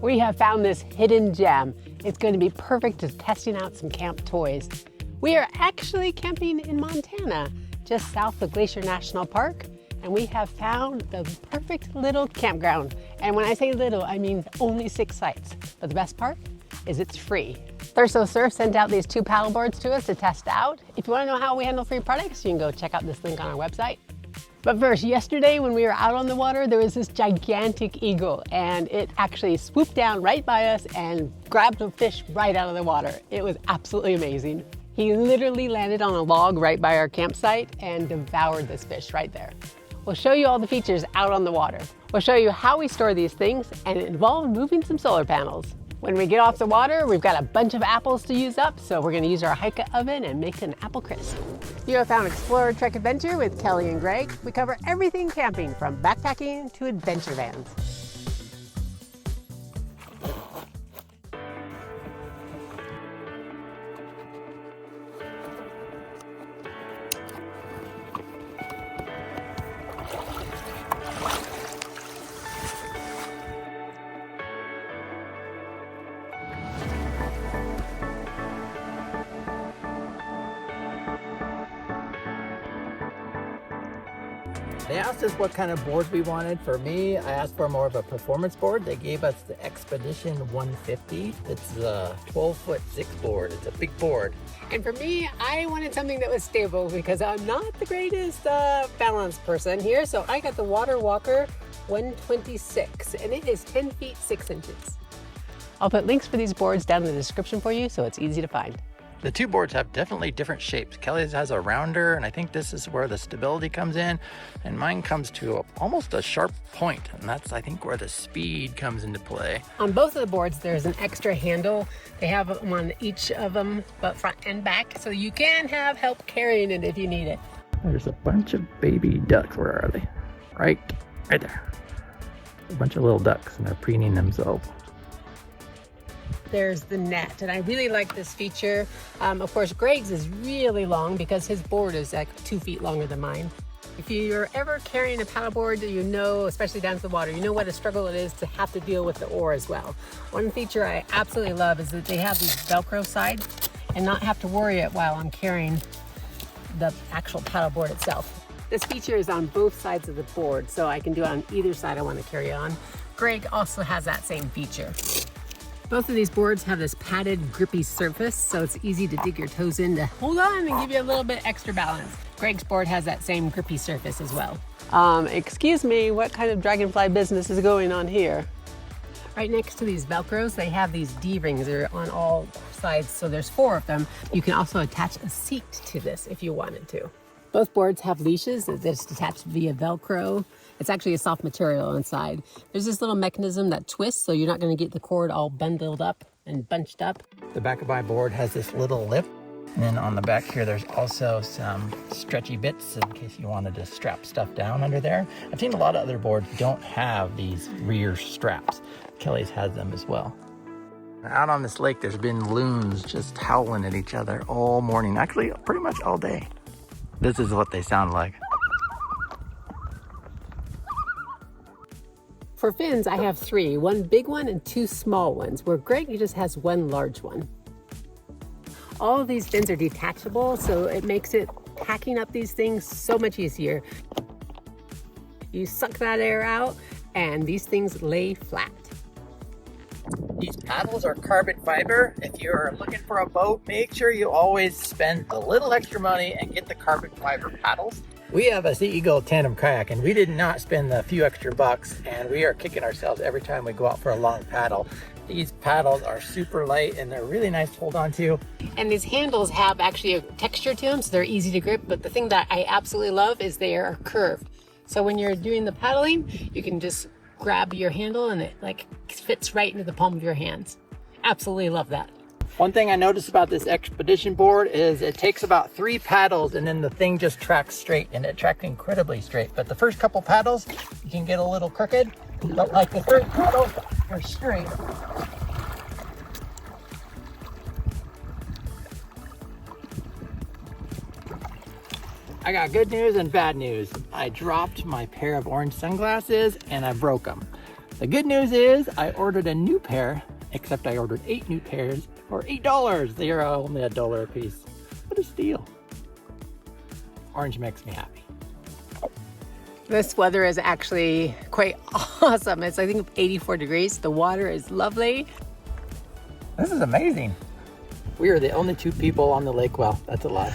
We have found this hidden gem. It's going to be perfect for testing out some camp toys. We are actually camping in Montana, just south of Glacier National Park, and we have found the perfect little campground. And when I say little, I mean only 6 sites. But the best part is it's free. Thurso Surf sent out these 2 paddle boards to us to test out. If you want to know how we handle free products, you can go check out this link on our website. But first, yesterday when we were out on the water, there was this gigantic eagle, and it actually swooped down right by us and grabbed a fish right out of the water. It was absolutely amazing. He literally landed on a log right by our campsite and devoured this fish right there. We'll show you all the features out on the water. We'll show you how we store these things, and it involved moving some solar panels. When we get off the water, we've got a bunch of apples to use up, so we're gonna use our Hajka Oven and make an apple crisp. You have found Explorer Trek Adventure with Kelly and Greg. We cover everything camping, from backpacking to adventure vans. They asked us what kind of board we wanted. For me, I asked for more of a performance board. They gave us the Expedition 150. It's a 12-foot 6 board. It's a big board. And for me, I wanted something that was stable because I'm not the greatest balance person here. So I got the Water Walker 126, and it is 10 feet 6 inches. I'll put links for these boards down in the description for you so it's easy to find. The 2 boards have definitely different shapes. Kelly's has a rounder, and I think this is where the stability comes in, and mine comes to almost a sharp point, and that's, I think, where the speed comes into play. On both of the boards, there's an extra handle. They have them on each of them, but front and back, so you can have help carrying it if you need it. There's a bunch of baby ducks. Where are they? Right there. A bunch of little ducks, and they're preening themselves. There's the net, and I really like this feature. Of course, Greg's is really long because his board is like 2 feet longer than mine. If you're ever carrying a paddleboard, you know, especially down to the water, you know what a struggle it is to have to deal with the oar as well. One feature I absolutely love is that they have these Velcro sides and not have to worry it while I'm carrying the actual paddleboard itself. This feature is on both sides of the board, so I can do it on either side I want to carry on. Greg also has that same feature. Both of these boards have this padded, grippy surface, so it's easy to dig your toes in to hold on and give you a little bit extra balance. Greg's board has that same grippy surface as well. Excuse me, what kind of dragonfly business is going on here? Right next to these Velcros, they have these D-rings. They're on all sides, so there's 4 of them. You can also attach a seat to this if you wanted to. Both boards have leashes that's attached via Velcro. It's actually a soft material inside. There's this little mechanism that twists, so you're not going to get the cord all bundled up and bunched up. The back of my board has this little lip. And then on the back here, there's also some stretchy bits in case you wanted to strap stuff down under there. I've seen a lot of other boards don't have these rear straps. Kelly's has them as well. Out on this lake, there's been loons just howling at each other all morning. Actually, pretty much all day. This is what they sound like. For fins, I have 3, 1 big one and 2 small ones, where Greg just has 1 large one. All of these fins are detachable, so it makes it packing up these things so much easier. You suck that air out, and these things lay flat. These paddles are carbon fiber. If you're looking for a boat, make sure you always spend a little extra money and get the carbon fiber paddles. We have a Sea Eagle tandem kayak, and we did not spend a few extra bucks, and we are kicking ourselves every time we go out for a long paddle. These paddles are super light, and they're really nice to hold on to. And these handles have actually a texture to them, so they're easy to grip, but the thing that I absolutely love is they are curved. So when you're doing the paddling, you can just grab your handle and it like fits right into the palm of your hands. Absolutely love that. One thing I noticed about this Expedition board is it takes about 3 paddles and then the thing just tracks straight, and it tracks incredibly straight. But the first couple paddles, you can get a little crooked, but like the third paddle, you're straight. I got good news and bad news. I dropped my pair of orange sunglasses and I broke them. The good news is I ordered a new pair, except I ordered 8 new pairs for $8. They are only $1 a piece. What a steal. Orange makes me happy. This weather is actually quite awesome. It's, I think, 84 degrees. The water is lovely. This is amazing. We are the only 2 people on the lake. Well, that's a lie.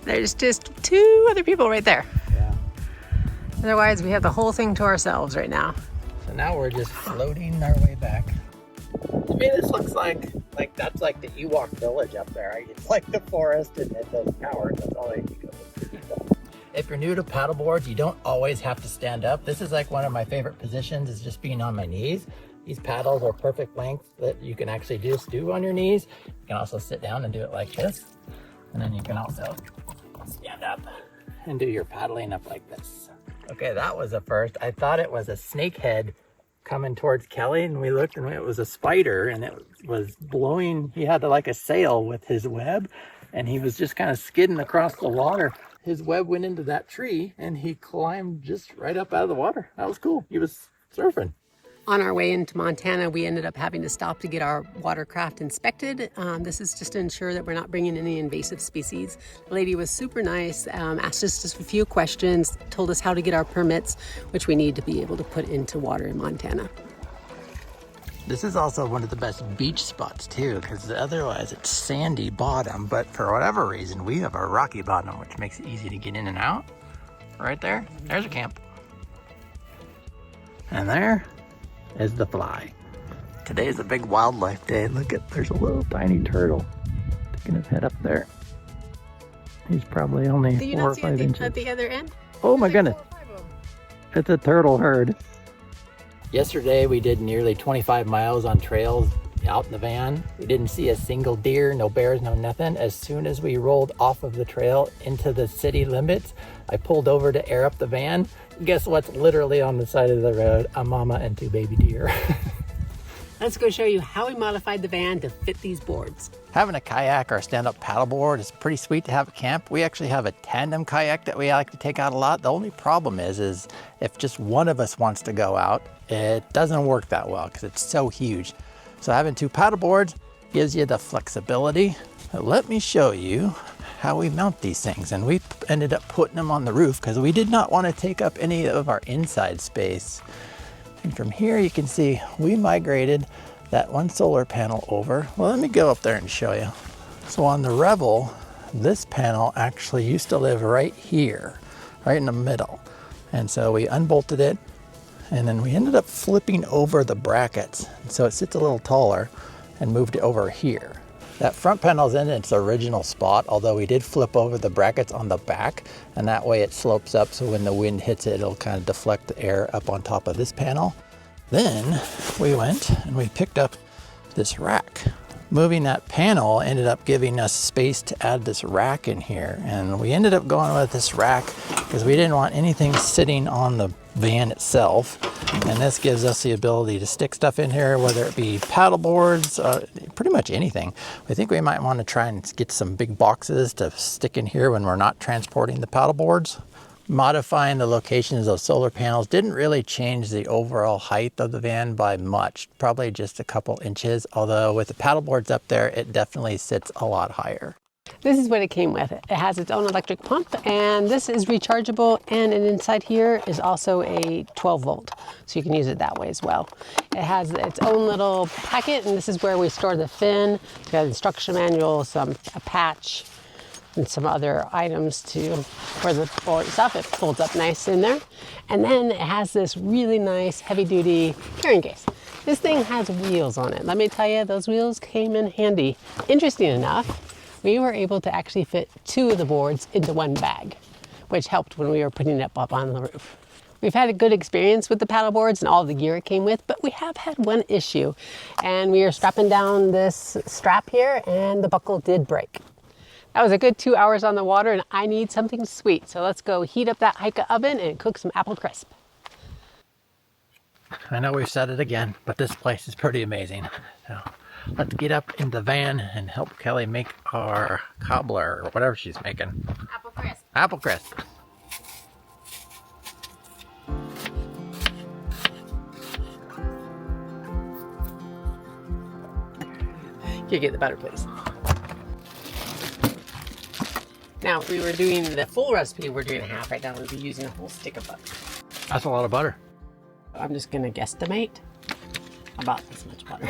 There's just 2 other people right there. Yeah. Otherwise, we have the whole thing to ourselves right now. So now we're just floating our way back. To me, this looks like that's like the Ewok village up there. It's like the forest and then those towers. That's all I can go. If you're new to paddleboards, you don't always have to stand up. This is like one of my favorite positions, is just being on my knees. These paddles are perfect length that you can actually just do on your knees. You can also sit down and do it like this. And then you can also stand up and do your paddling up like this. Okay, that was a first. I thought it was a snakehead coming towards Kelli, and we looked and it was a spider, and it was blowing. He had like a sail with his web, and he was just kind of skidding across the water. His web went into that tree and he climbed just right up out of the water. That was cool. He was surfing. On our way into Montana, we ended up having to stop to get our watercraft inspected. This is just to ensure that we're not bringing any invasive species. The lady was super nice, asked us just a few questions, told us how to get our permits, which we need to be able to put into water in Montana. This is also one of the best beach spots too, because otherwise it's sandy bottom, but for whatever reason, we have a rocky bottom, which makes it easy to get in and out. Right there, there's a camp. And there is the fly. Today is a big wildlife day. Look at, there's a little tiny turtle sticking his head up there. He's probably only 4 or 5 inches. At the other end? Oh my goodness. It's a turtle herd. Yesterday we did nearly 25 miles on trails out in the van. We didn't see a single deer, no bears, no nothing. As soon as we rolled off of the trail into the city limits, I pulled over to air up the van. Guess what's literally on the side of the road? A mama and 2 baby deer. Let's go show you how we modified the van to fit these boards. Having a kayak or a stand-up paddleboard is pretty sweet to have at camp. We actually have a tandem kayak that we like to take out a lot. The only problem is if just one of us wants to go out, it doesn't work that well because it's so huge. So having 2 paddleboards gives you the flexibility. Let me show you how we mount these things. And we ended up putting them on the roof because we did not want to take up any of our inside space. And from here you can see we migrated that one solar panel over. Well, let me go up there and show you. So on the Revel, this panel actually used to live right here, right in the middle. And so we unbolted it, and then we ended up flipping over the brackets. So it sits a little taller and moved it over here. That front panel's in its original spot, although we did flip over the brackets on the back, and that way it slopes up so when the wind hits it, it'll kind of deflect the air up on top of this panel. Then we went and we picked up this rack. Moving that panel ended up giving us space to add this rack in here. And we ended up going with this rack because we didn't want anything sitting on the van itself. And this gives us the ability to stick stuff in here, whether it be paddle boards, pretty much anything. I think we might want to try and get some big boxes to stick in here when we're not transporting the paddle boards. Modifying the locations of solar panels didn't really change the overall height of the van by much, probably just a couple inches, although with the paddle boards up there, it definitely sits a lot higher. This is what it came with. It has its own electric pump, and this is rechargeable, and inside here is also a 12 volt, so you can use it that way as well. It has its own little packet, and this is where we store the fin. We have instruction manual, a patch, and some other items for the board stuff. It folds up nice in there. And then it has this really nice heavy duty carrying case. This thing has wheels on it. Let me tell you, those wheels came in handy. Interesting enough, we were able to actually fit 2 of the boards into one bag, which helped when we were putting it up on the roof. We've had a good experience with the paddle boards and all the gear it came with, but we have had one issue. And we are strapping down this strap here, and the buckle did break. That was a good 2 hours on the water, and I need something sweet. So let's go heat up that Hajka oven and cook some apple crisp. I know we've said it again, but this place is pretty amazing. So let's get up in the van and help Kelli make our cobbler or whatever she's making. Apple crisp. Apple crisp. You get the butter, please. Now, if we were doing the full recipe, we're doing half right now. We'll be using a whole stick of butter. That's a lot of butter. I'm just gonna guesstimate about this much butter.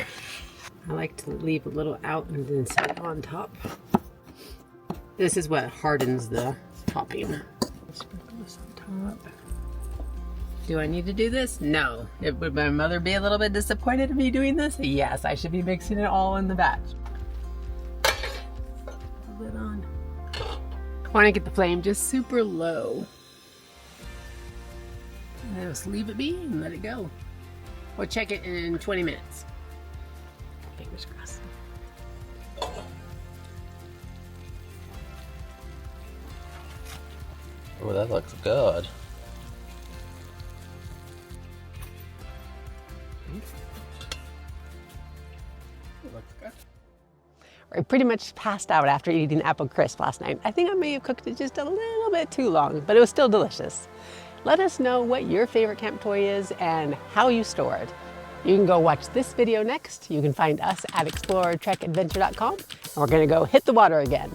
I like to leave a little out and then set it on top. This is what hardens the topping. Sprinkle this on top. Do I need to do this? No. Would my mother be a little bit disappointed in me doing this? Yes, I should be mixing it all in the batch. Put it on. I want to get the flame just super low. And then just leave it be and let it go. We'll check it in 20 minutes. Fingers crossed. Oh, that looks good. It looks good. I pretty much passed out after eating apple crisp last night. I think I may have cooked it just a little bit too long, but it was still delicious. Let us know what your favorite camp toy is and how you store it. You can go watch this video next. You can find us at explorertrekadventure.com, and we're gonna go hit the water again.